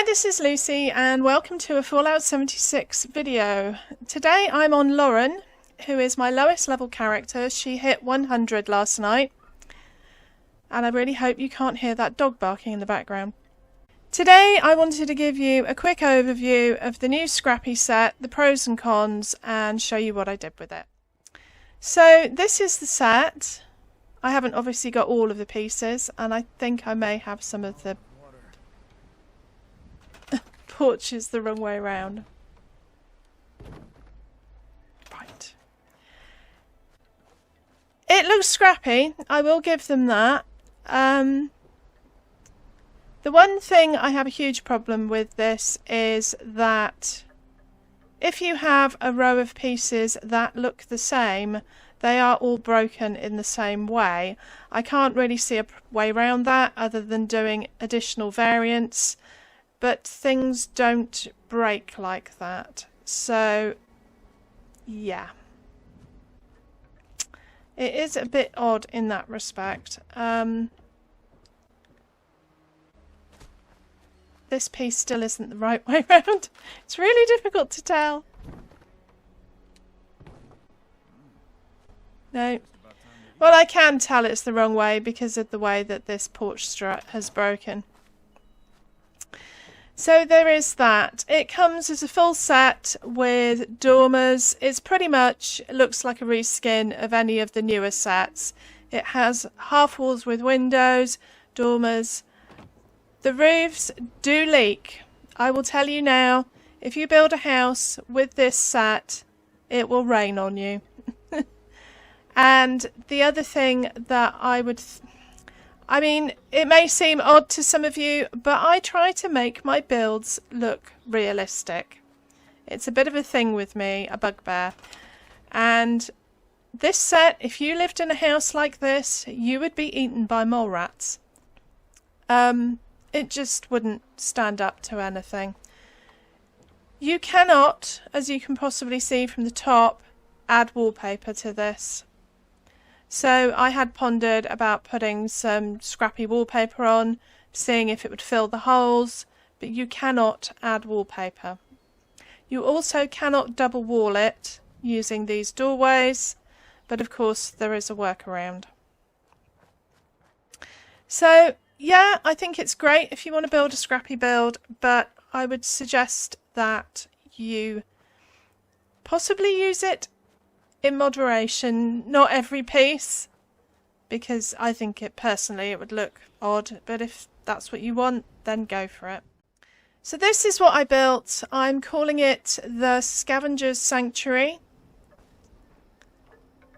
Hi, this is Lucy and welcome to a Fallout 76 video. Today I'm on Lauren, who is my lowest level character. She hit 100 last night and I really hope you can't hear that dog barking in the background. Today I wanted to give you a quick overview of the new Scrappy set, the pros and cons, and show you what I did with it. So this is the set. I haven't obviously got all of the pieces and I think I may have some of the porches the wrong way around. Right. It looks scrappy, I will give them that. The one thing I have a huge problem with this is that if you have a row of pieces that look the same, they are all broken in the same way. I can't really see a way around that other than doing additional variants, but things don't break like that. So, yeah. It is a bit odd in that respect. This piece still isn't the right way around. It's really difficult to tell. No. Well, I can tell it's the wrong way because of the way that this porch strut has broken. So there is that. It comes as a full set with dormers. It's pretty much, it looks like a reskin of any of the newer sets. It has half walls with windows, dormers. The roofs do leak. I will tell you now, if you build a house with this set, it will rain on you. And the other thing that I would... I mean, it may seem odd to some of you, but I try to make my builds look realistic. It's a bit of a thing with me, a bugbear. And this set, if you lived in a house like this, you would be eaten by mole rats. It just wouldn't stand up to anything. You cannot, as you can possibly see from the top, add wallpaper to this. So I had pondered about putting some Scrappy wallpaper on, seeing if it would fill the holes, but you cannot add wallpaper. You also cannot double wall it using these doorways, but of course there is a workaround. So yeah, I think it's great if you want to build a Scrappy build, but I would suggest that you possibly use it in moderation, not every piece, because I think it personally it would look odd, but if that's what you want, then go for it. So this is what I built. I'm calling it the Scavenger's Sanctuary.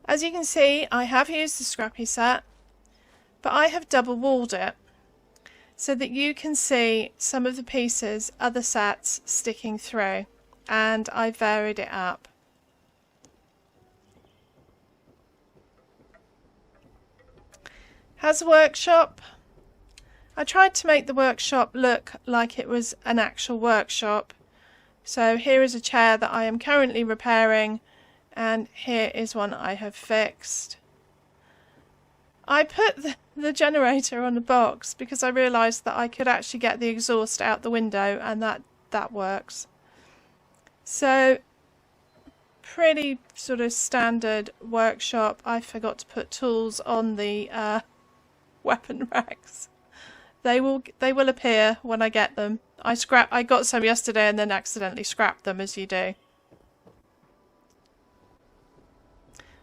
As you can see, I have used the Scrappy set, but I have double walled it so that you can see some of the pieces, other sets sticking through, and I varied it up. Has a workshop. I tried to make the workshop look like it was an actual workshop. So here is a chair that I am currently repairing, and here is one I have fixed. I put the generator on the box because I realised that I could actually get the exhaust out the window, and that works. So pretty sort of standard workshop. I forgot to put tools on the weapon racks. They will appear when I get them. I got some yesterday and then accidentally scrapped them, as you do.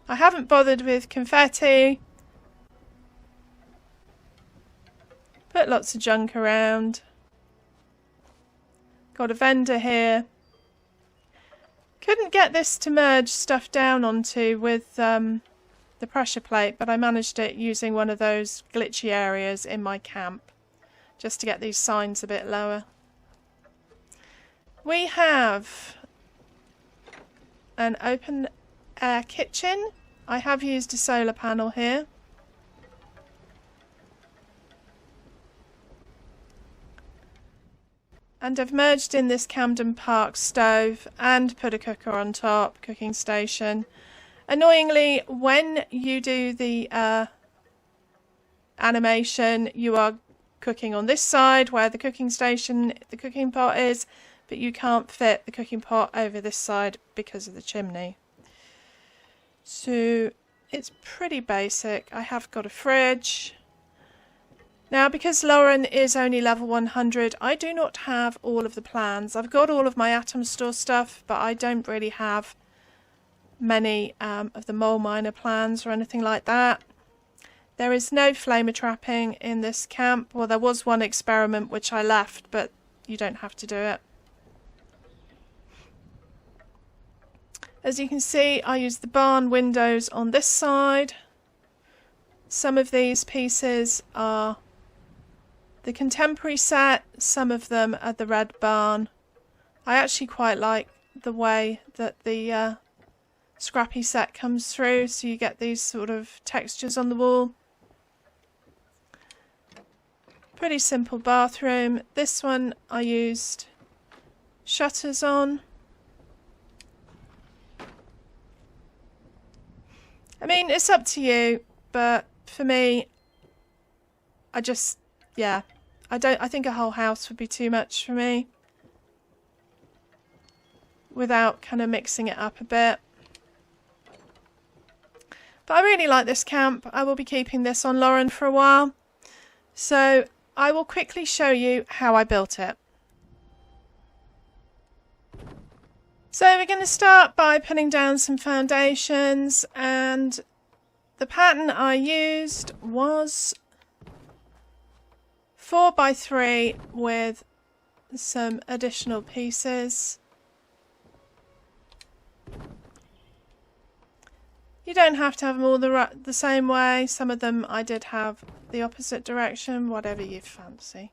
I haven't bothered with confetti. Put lots of junk around. Got a vendor here. Couldn't get this to merge stuff down onto with the pressure plate, but I managed it using one of those glitchy areas in my camp, just to get these signs a bit lower. We have an open air kitchen. I have used a solar panel here. And I've merged in this Camden Park stove and put a cooker on top, cooking station. Annoyingly, when you do the animation, you are cooking on this side where the cooking station, the cooking pot is, but you can't fit the cooking pot over this side because of the chimney. So it's pretty basic. I have got a fridge. Now, because Lauren is only level 100, I do not have all of the plans. I've got all of my Atom Store stuff, but I don't really have many of the mole miner plans or anything like that. There is no flamer trapping in this camp. Well, there was one experiment which I left, but you don't have to do it. As you can see, I use the barn windows on this side. Some of these pieces are the contemporary set, some of them are the red barn. I actually quite like the way that the Scrappy set comes through, so you get these sort of textures on the wall. Pretty simple bathroom. This one I used shutters on. I mean, it's up to you, but for me, I think a whole house would be too much for me without kind of mixing it up a bit. But I really like this camp. I will be keeping this on Lauren for a while. So I will quickly show you how I built it. So we're going to start by putting down some foundations, and the pattern I used was 4x3 with some additional pieces. You don't have to have them all the same way. Some of them I did have the opposite direction, whatever you fancy.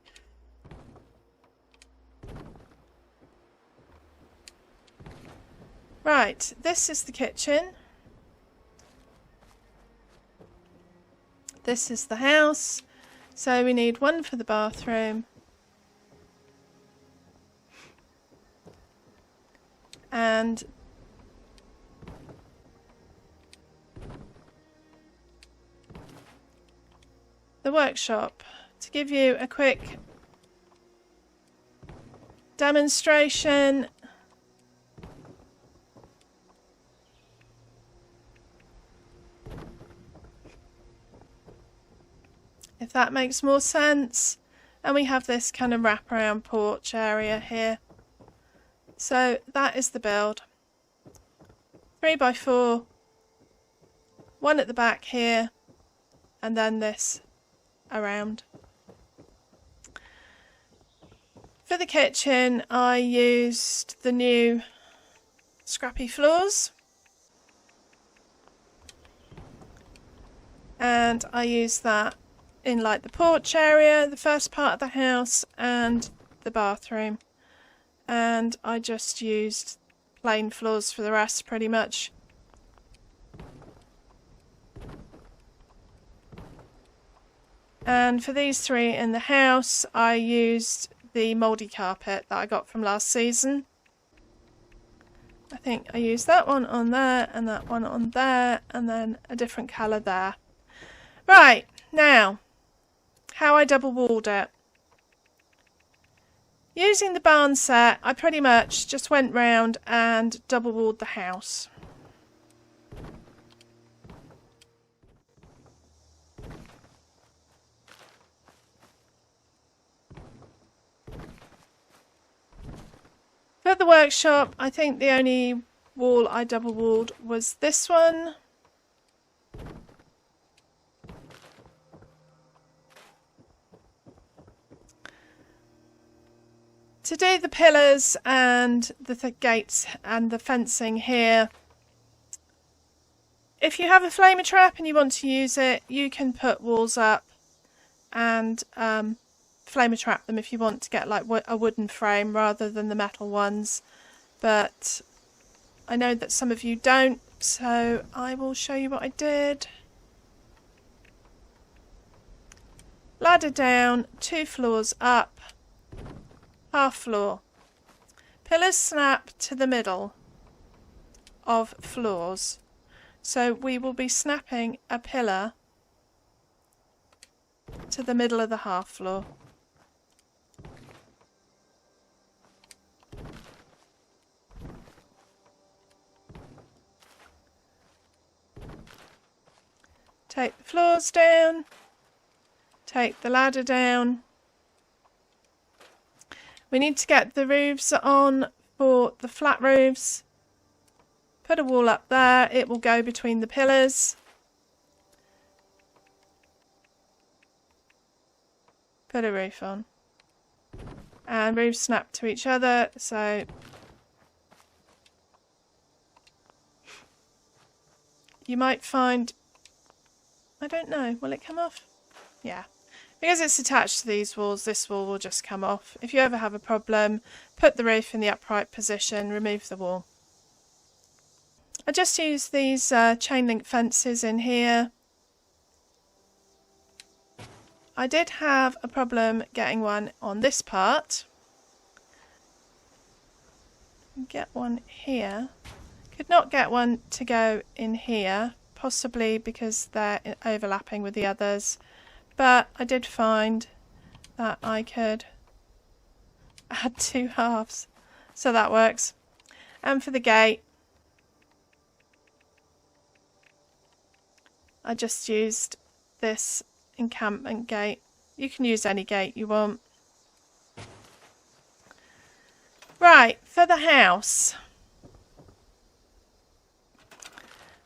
Right, this is the kitchen. This is the house. So we need one for the bathroom. And the workshop. To give you a quick demonstration, if that makes more sense. And we have this kind of wraparound porch area here. So that is the build. 3x4, one at the back here, and then this around. For the kitchen, I used the new Scrappy floors. And I used that in like the porch area, the first part of the house, and the bathroom. And I just used plain floors for the rest, pretty much. And for these three in the house, I used the mouldy carpet that I got from last season. I think I used that one on there, and that one on there, and then a different colour there. Right, now, how I double walled it. Using the barn set, I pretty much just went round and double walled the house. For the workshop, I think the only wall I double walled was this one. To do the pillars and the gates and the fencing here, if you have a flamer trap and you want to use it, you can put walls up and flamer trap them if you want to get like a wooden frame rather than the metal ones. But I know that some of you don't, so I will show you what I did. Ladder down, 2 floors up. Half floor. Pillars snap to the middle of floors. So we will be snapping a pillar to the middle of the half floor. Take the floors down, take the ladder down. We need to get the roofs on for the flat roofs. Put a wall up there, it will go between the pillars. Put a roof on. And roofs snap to each other, so you might find, I don't know, will it come off? Yeah. Because it's attached to these walls, this wall will just come off. If you ever have a problem, put the roof in the upright position, remove the wall. I just used these chain link fences in here. I did have a problem getting one on this part. Get one here. Could not get one to go in here, possibly because they're overlapping with the others. But I did find that I could add 2 halves, so that works. And for the gate, I just used this encampment gate. You can use any gate you want. Right, for the house.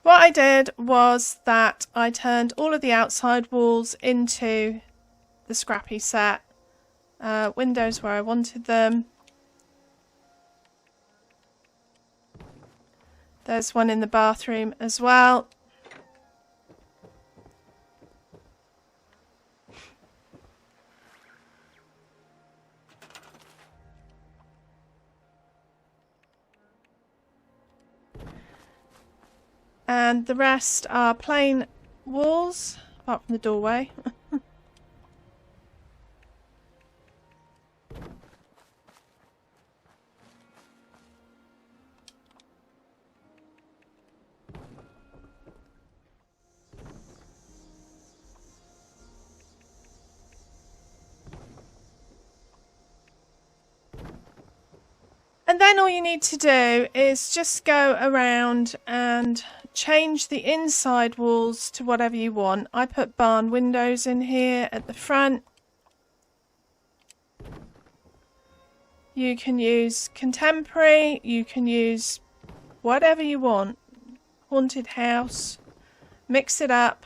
What I did was that I turned all of the outside walls into the Scrappy set. Windows where I wanted them. There's one in the bathroom as well. And the rest are plain walls, apart from the doorway. And then all you need to do is just go around and change the inside walls to whatever you want. I put barn windows in here at the front. You can use contemporary, you can use whatever you want. Haunted house, mix it up.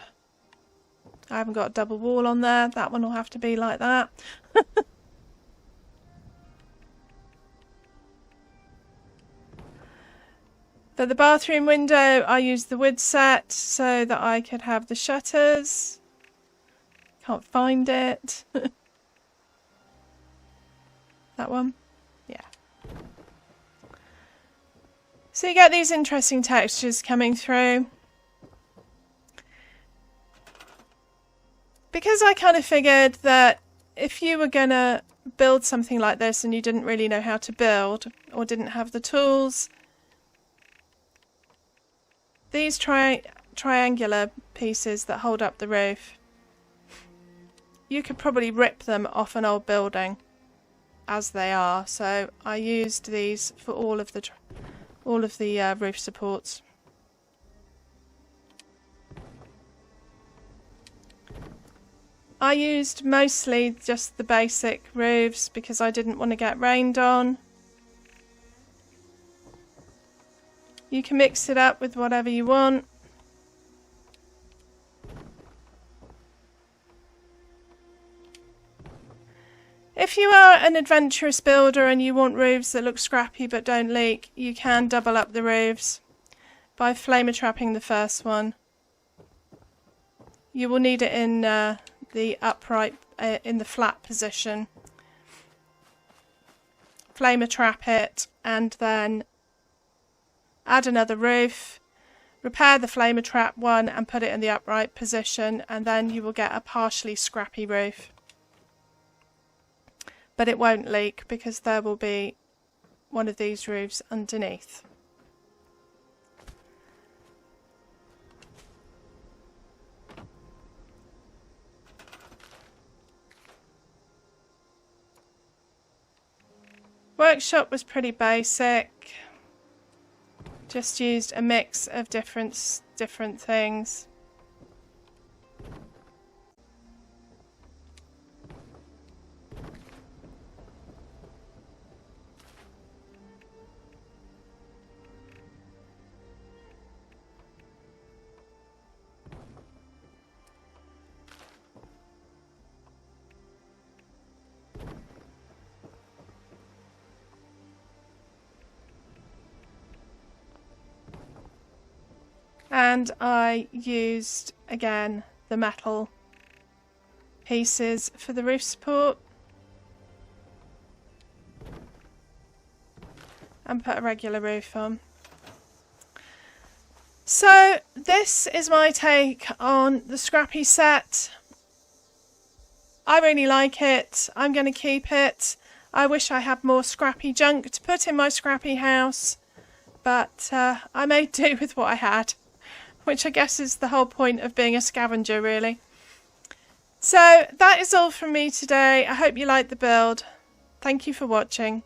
I haven't got a double wall on there, that one will have to be like that. For the bathroom window, I used the wood set so that I could have the shutters. Can't find it. That one? Yeah. So you get these interesting textures coming through. Because I kind of figured that if you were going to build something like this and you didn't really know how to build or didn't have the tools, these triangular pieces that hold up the roof, you could probably rip them off an old building as they are. So I used these for all of the roof supports. I used mostly just the basic roofs because I didn't want to get rained on. You can mix it up with whatever you want. If you are an adventurous builder and you want roofs that look scrappy but don't leak, you can double up the roofs by flamer trapping the first one. You will need it in the upright, in the flat position. Flamer trap it and then add another roof, repair the flamer trap one and put it in the upright position, and then you will get a partially scrappy roof. But it won't leak because there will be one of these roofs underneath. Workshop was pretty basic. Just used a mix of different things. And I used, again, the metal pieces for the roof support. And put a regular roof on. So this is my take on the Scrappy set. I really like it. I'm going to keep it. I wish I had more Scrappy junk to put in my Scrappy house. But I made do with what I had. Which I guess is the whole point of being a scavenger, really. So that is all from me today. I hope you liked the build. Thank you for watching.